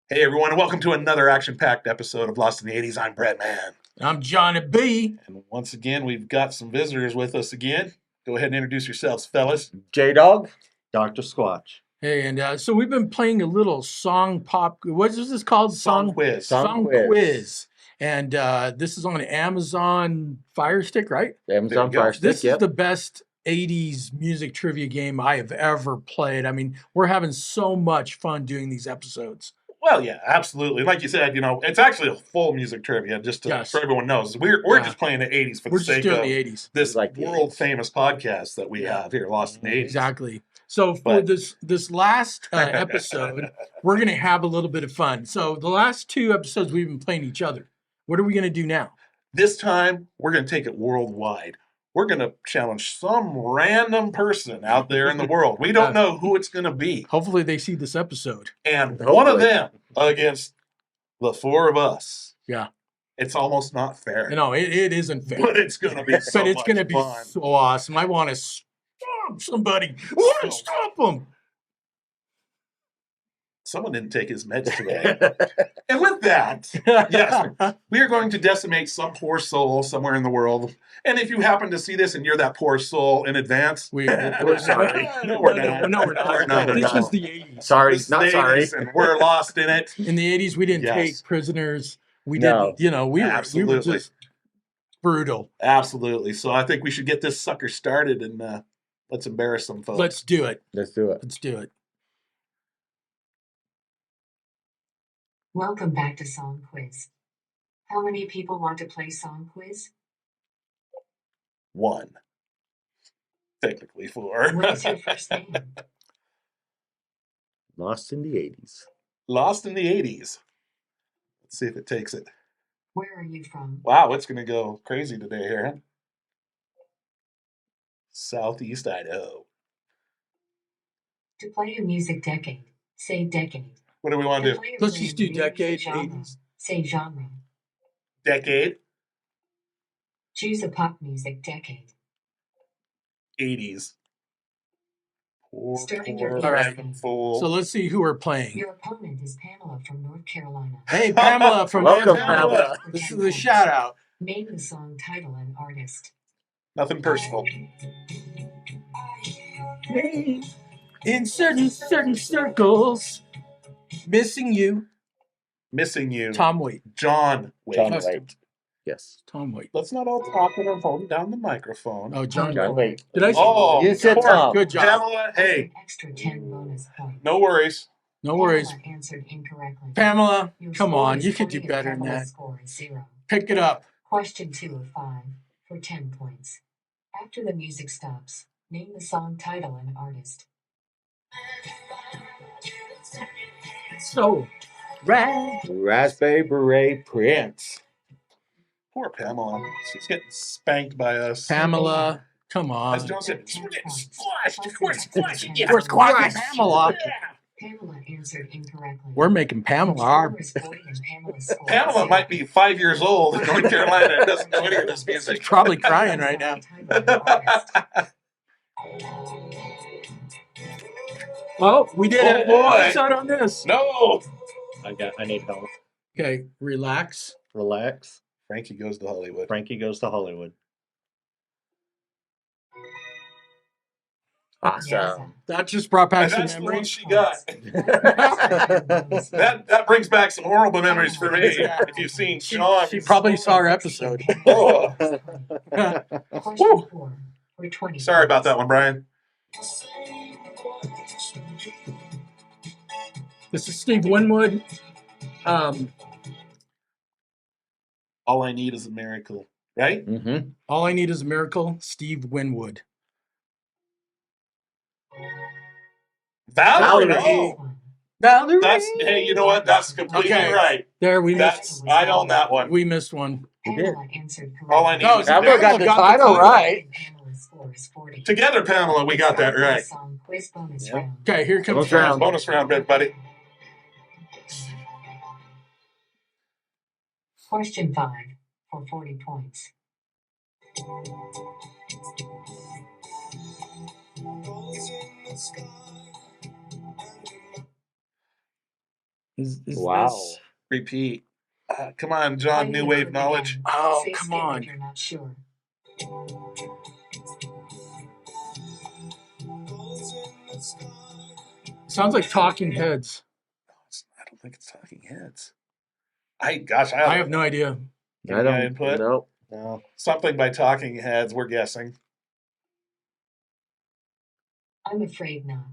Hey everyone, and welcome to another action-packed episode of Lost in the 80s. I'm Bretman. I'm Johnny B. And once again, we've got some visitors with us again. Go ahead and introduce yourselves, fellas. J-Dog, Dr. Squatch. Hey, and so we've been playing a little song pop. What is this called? Song quiz. Song quiz. And this is on Amazon Fire Stick, right? Amazon Fire Stick, This is the best 80s music trivia game I have ever played. I mean, we're having so much fun doing these episodes. Well, yeah, absolutely. Like you said, it's actually a full music trivia, just so everyone knows. We're just playing the 80s for the sake of the 80s. This world-famous podcast that we have here, Lost in the 80s. Exactly. So for this last episode, we're going to have a little bit of fun. So the last two episodes, we've been playing each other. What are we going to do now? This time, we're going to take it worldwide. We're going to challenge some random person out there in the world. We don't know who it's going to be. Hopefully they see this episode. And one of them against the four of us. Yeah. It's almost not fair. No, it isn't fair. But it's going to be so But it's going to be so awesome. I want to stop somebody. I want to stop them. Someone didn't take his meds today. And with that, yes, we are going to decimate some poor soul somewhere in the world. And if you happen to see this and you're that poor soul in advance, we're sorry. No, we're not. This was the 80s. Sorry, not sorry. And we're lost in it. In the 80s, we didn't take prisoners. We didn't, we were just brutal. Absolutely. So I think we should get this sucker started and let's embarrass some folks. Let's do it. Let's do it. Let's do it. Welcome back to Song Quiz. How many people want to play Song Quiz? One. Technically four. What is your first name? Lost in the 80s. Lost in the 80s. Let's see if it takes it. Where are you from? Wow, it's going to go crazy today here, huh? Southeast Idaho. To play a music decade, say decade. What do we want to do? Let's just do decade, genre, 80s. Say genre. Decade. Choose a pop music decade. 80s. Starting your All right. Fool. So let's see who we're playing. Your opponent is Pamela from North Carolina. Hey, Pamela from Welcome, Pamela. This is the shout out. Name the song title and artist. Nothing personal. In certain circles, missing you. Missing you. Tom Waite. John Waite. John Waite. Yes. Tom Waite. Let's not all talk when I'm holding down the microphone. Oh, John Waite. Did I say? Oh, you said Tom. Good job. Pamela, hey. Extra 10 bonus points. No worries. No worries. Pamela answered incorrectly. Pamela, Your come score on. is You could do 40 and better than Pamela's that. Score is 0. Pick it up. Question 2 of 5 for 10 points. After the music stops, name the song title and artist. So, Raspberry Beret Prince. Poor Pamela. She's getting spanked by us. Pamela, come on. As John said, we're getting squashed. We're squashing you. We're squashing Pamela. Pamela answered incorrectly. We're making Pamela our. Your score is 40 and Pamela's score is Pamela 0. might be 5 years old in North Carolina and doesn't know any of this She's music. probably crying right now. Oh, we did it. Oh, boy. Let's start on this. No. I need help. Okay, relax. Relax. Frankie goes to Hollywood. Frankie goes to Hollywood. Awesome. That just brought back And some that's the one memories. she got. That brings back some horrible memories for me. If you've seen Sean. She probably saw our episode. Oh. Question 4 for 20. Sorry about that one, Brian. This is Steve Winwood. All I need is a miracle, right? Mm-hmm. All I Need is a Miracle, Steve Winwood. Valerie. Valerie. Oh, Valerie. hey, you know what? That's completely Okay. right. There, we missed. I own that one. We missed one. Pamela answered correctly. All I need No, is a Pamela miracle. got the title right. Pamela's score is 40. Together, Pamela, we got that right. Song quiz bonus Yep. round. Okay, here comes Bonus round. Bonus round, buddy. Question 5 for 40 points. Is Wow. this? Repeat. Come on, John. New wave knowledge. Oh, Say come skip on. if you're not sure. Sounds like Talking Heads. I don't think it's Talking Heads. I I have no idea. Give me input. Nope. No. Something by Talking Heads. We're guessing. I'm afraid not.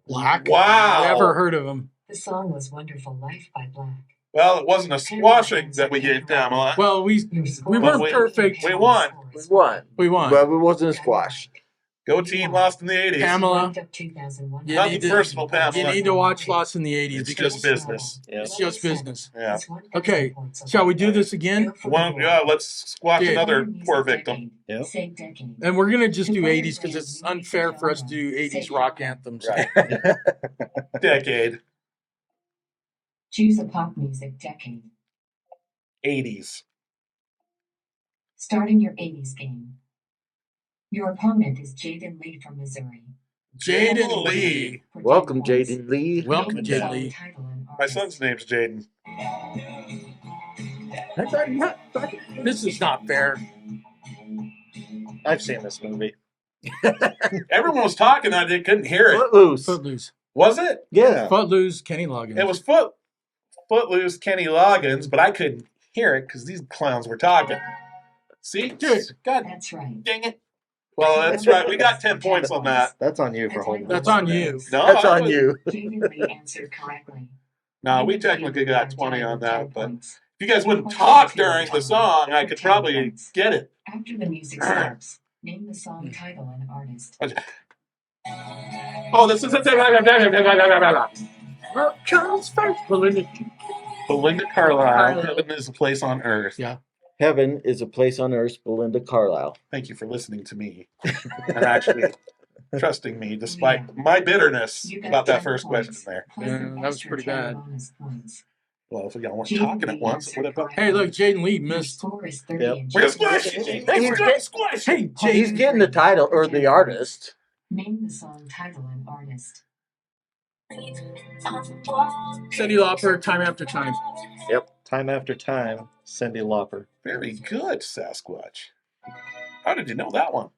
Black? Wow. Never heard of him. The song was Wonderful Life by Black. Well, it wasn't a squashing that we gave Pamela. Well, we weren't perfect. We won. We won. But it wasn't a squash. Go team Lost in the 80s. Pamela, You Nothing personal, Pamela. you need to watch Lost in the 80s It's because just business. Yeah. it's just business. Yeah. Okay, shall we do this again? Let's squash Dude. another poor victim. Yep. And we're gonna just do 80s because it's unfair for us to do 80s rock anthems. Right. Decade. Choose a pop music decade. 80s. Starting your 80s game. Your opponent is Jaden Lee from Missouri. Jaden Lee. For 10 Welcome, points. Jaden Lee. Welcome, Name the Jaden song Lee. title and My artist. son's name's Jaden. This is not fair. I've seen this movie. Everyone was talking. I couldn't hear it. Footloose. Footloose. Was it? Yeah. Footloose, Kenny Loggins. It was Footloose, Kenny Loggins, but I couldn't hear it because these clowns were talking. See? Dude. God That's right. dang it. Well, that's right. We got 10 points on that. That's on you for holding. That's on you. No, That's I on was- you. Jaden Lee answered correctly. No, we technically got 20 on that, but Points. if you guys wouldn't talk during the song, I could probably get it. After the music stops, name the song title and artist. Oh, this is What comes first? Belinda. Belinda Carlisle. Heaven is a place on earth. Yeah. Heaven is a place on earth. Belinda Carlisle. Thank you for listening to me and actually trusting me despite my bitterness You got about that 10 first question points, there. plus Yeah, an that was extra pretty 10 bad. bonus points. Well, if y'all weren't Jaden talking at Lee once, it would have been. answered Hey, look, Jaden Lee Your missed. score is 30 Yep. and We're gonna Jaden squish Lee it. is We're gonna squish Hey, it. He's Jaden. getting the title or the artist. Name the song title and artist. Cyndi Lauper, Time After Time. Yep. Time after time. Cyndi Lauper. Very good, Sasquatch. How did you know that one?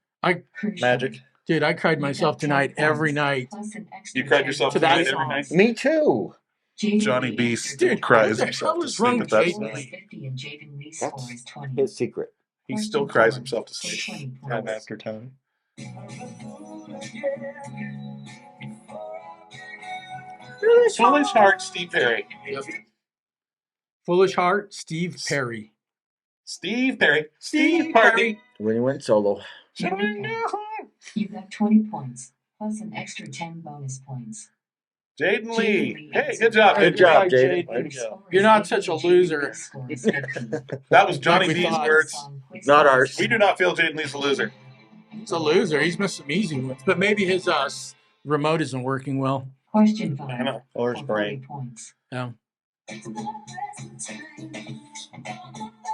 Crucial. Magic. Dude, I cried myself tonight every night. Plus an extra You cried 10 yourself To tonight that every song. night? Me too. Jaden Johnny Lee B answered still correctly. cries What the himself hell to is wrong sleep with at that Jaden song. Score is Lee? 50 and Jaden Lee's score That's is 20. his secret. He still cries himself to sleep. 20 Time points. after time. Foolish Heart, Steve Perry. Foolish Heart, Steve Perry. Steve Perry. Steve Steve Perry. When he went solo. You got 20 points, plus an extra 10 bonus points. Jaden Lee. Hey, good Hey, job. Good job, Jaden. Jaden. Your Way to go. score You're is not 50 such a and Jaden loser. Lee's score is 50. That was Johnny Like we B's thought. words. Not ours. We do not feel Jaden Lee's a loser. He's a loser. He's missed some easy ones, but maybe his remote isn't working well. Question I 5 know. Or his for 40 brain. points. Yeah.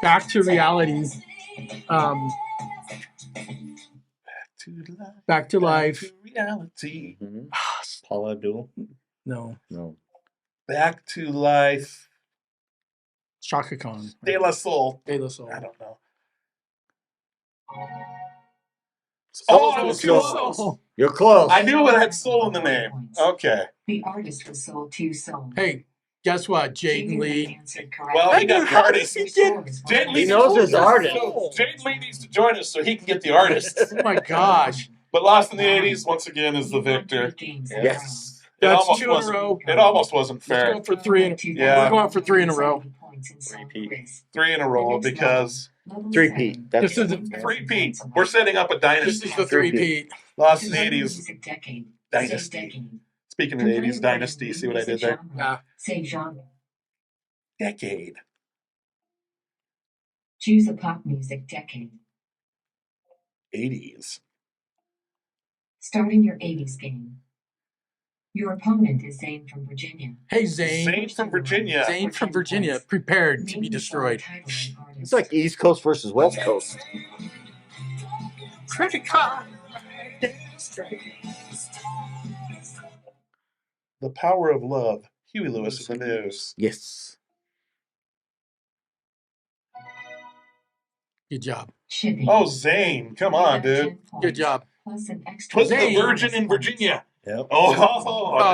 Back to reality. Back to life. To reality. Mhm. Paula Abdul. No. No. Back to life. Shaka Khan. De La Soul. De La Soul. I don't know. Soul I was to too Soul. close. You're close. I knew it had soul in the name. Okay. The artist was sold to Soul. Hey, guess what? Jaden Lee. answered correctly. Well, he got Dude, the how artist. does he get- Jaden Lee He knows his artist. Jaden Lee needs to join us so he can get the artist. Oh my gosh. But Lost in the 80s, once again, is the victor. Yes. It That's almost 2 in a wasn't- row. It almost wasn't Let's fair. go for 3 in Yeah. We're going for 3 in a row. Repeat. 3 in a row because Three-peat. This is a three-peat. We're setting up a This dynasty. is the 3-peat. Lost in the 80s Decade. dynasty. Speaking of the 80s dynasty, see what I did there? Yeah. Say genre. Decade. Choose a pop music decade. 80s. Starting your 80s game. Your opponent is Zane from Virginia. Hey, Zane. Zane from Virginia. Zane from Virginia, prepared to Name be the song destroyed. title and artist. It's like East Coast versus West Coast. Credit card. The Power of Love. Huey Lewis in the news. Yes. Good job. Chippy. Oh, Zane. Come You on, got dude. 10 points, Good job. Plus an extra Twas the Zane. Virgin in bonus Virginia. Yep. Oh, did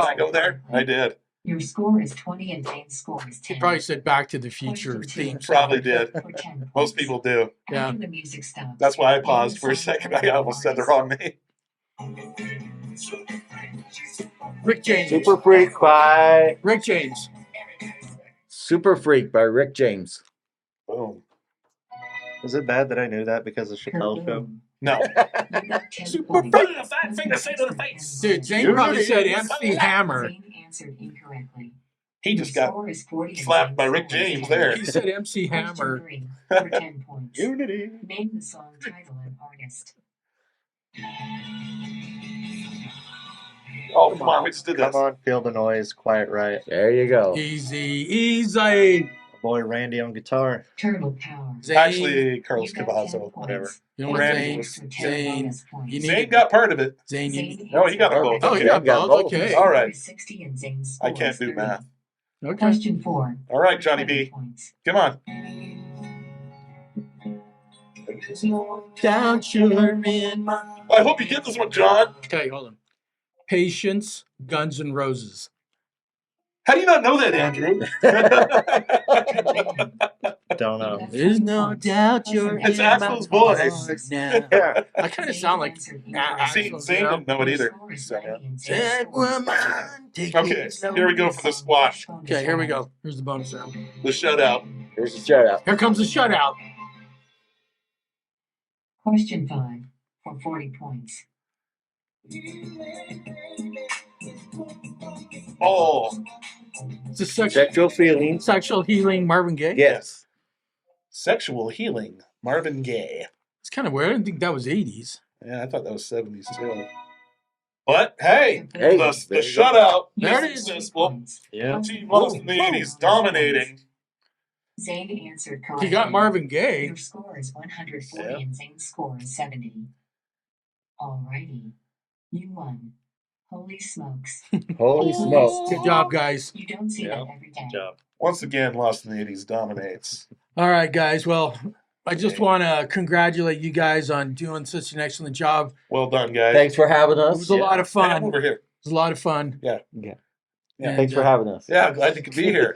I go there? I did. point. Your score is 20 and Zane's score is He 10. probably said Back to the Future Question theme two. song. Probably did. For 10 points. Most people do. Yeah. After the music stops. That's why I name paused the for a song second. title I almost said the artist. wrong name. Rick James. Super Freak by Rick James. Super Freak by Rick James. Boom. Was it bad that I knew that because of Chappelle's show? Kaboom. No. You got 10 Super points. Freak. Put a fat finger straight to the face. Dude, Zane probably said MC Hammer. Zane answered incorrectly. He Your just got score is 40 and slapped Zane's by Rick score is James 10. there. He said MC Question Hammer. 3 for 10 points. Unity. Name the song title and artist. Oh, come on. We just did this. Come on, feel the noise, quiet riot. There you go. Easy, easy. Boy Randy on guitar. Turtle Power. Zane. Actually, Carlos You got 10 Cavazo. points. whatever. You know what, Randy Zane? was- Extra 10 Zane. bonus points. You need Zane got part of it. Zane, you Zane Oh, he got them answered both. Oh, Okay. you got got both? both. Okay. All Score right. is 60 and Zane's I score can't is do 30. math. Okay. Question 4. All right, Johnny 20 B. points. Come on. Doubt you're in my... I hope you get this one, John. Okay, hold on. Patience, Guns N' Roses. How do you not know that, Andrew? Don't know. There's no doubt you're It's in my Axl's voice. heart now. Yeah. I kind of sound like Axl, Zane you know? didn't know it either. Said woman, take Okay, it slow. here we go for the squash. Okay, here we go. Here's the bonus round. The shutout. Here's the shout out. Here comes the shutout. Question 5 for 40 points. Oh, It's a Sexual feelings. sexual healing Marvin Gaye. Yes. sexual healing. Marvin Gaye. It's kind of weird. I didn't think that was 80s. Yeah, I thought that was 70s too. But hey, Hey, the there you shutout There is it is. successful. Yeah. Team lost in the 80s, dominating. Zane answered correctly. He got Marvin Gaye. Your score is 140 Yeah. and Zane's score is 70. Alrighty. You won. Holy smokes. Holy smokes. Good job, guys. You don't see Yeah. that every day. Good job. Once again, lost in the 80s dominates. All right, guys. Well, I just want to congratulate you guys on doing such an excellent job. Well done, guys. Thanks for having It us. was a lot of Come fun. over It here. was a lot of fun. Yeah. And, Thanks for having us. Yeah, glad you could be here.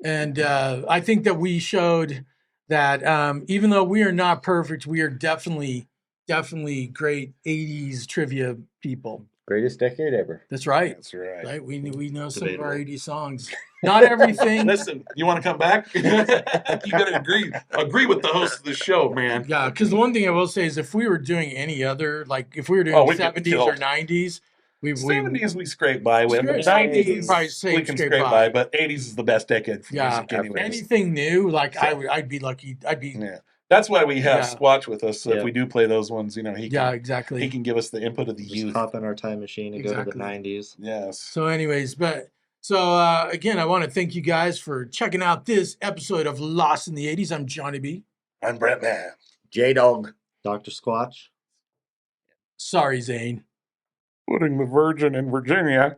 And I think that we showed that even though we are not perfect, we are definitely great 80s trivia people. Greatest decade ever. That's right. That's right. Right? We know some of our Debatable. 80s songs. Not everything. Listen, you want to come back? You gotta agree with the host of the show, man. Yeah, because the one thing I will say is if we were doing any other, like if we were doing Oh, we'd get 70s or killed. 90s, we 70s we scrape by with. Scrape- 90s probably say we can scrape scrape by. by, but 80s is the best decade for Yeah, music anyways. anything new, like I'd be lucky. I'd be Yeah. That's why we have Yeah. Squatch with us. So if Yeah. we do play those ones, he yeah, can, exactly. he can give us the input of the Just youth. hop in our time machine and go to Exactly. the 90s. Yes. So, anyways, again, I want to thank you guys for checking out this episode of Lost in the 80s. I'm Johnny B. I'm Bretman. J-Dog. Dr. Squatch. Sorry, Zane. Putting the Virgin in Virginia.